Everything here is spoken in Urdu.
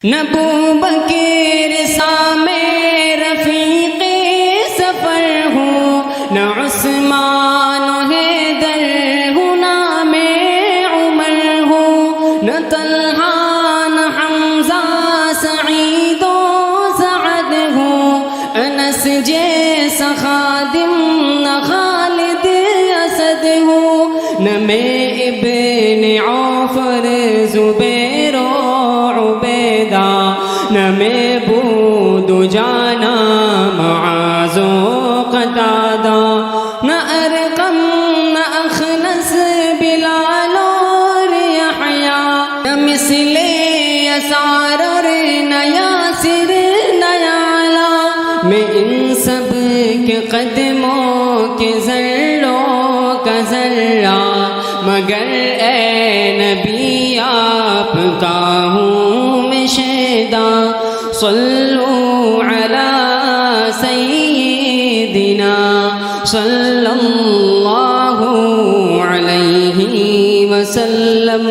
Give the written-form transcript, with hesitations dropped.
نہ ابوبکر سامے رفیق سفر ہوں، نہ عثمان و حیدر ہوں، نہ میں عمر ہوں، نہ طلحہ نہ حمزہ سعید و سعد ہوں، انس جیسا خادم نہ خالد اسد ہوں، نہ میں ابن عوف اور زبیر و عبیدہ، نہ میں بود جانا معاذ و قتادہ، نہ ارقم نہ اخنس بلال اور یحییٰ، نہ مثل یسار اور نہ یاسر نہ یعلا، میں ان سب کے قدموں کے ذروں کا ذرہ، مگر اے نبی آپ کا ہوں میں شیدا، صلو علی سیدنا صلی اللہ علیہ وسلم۔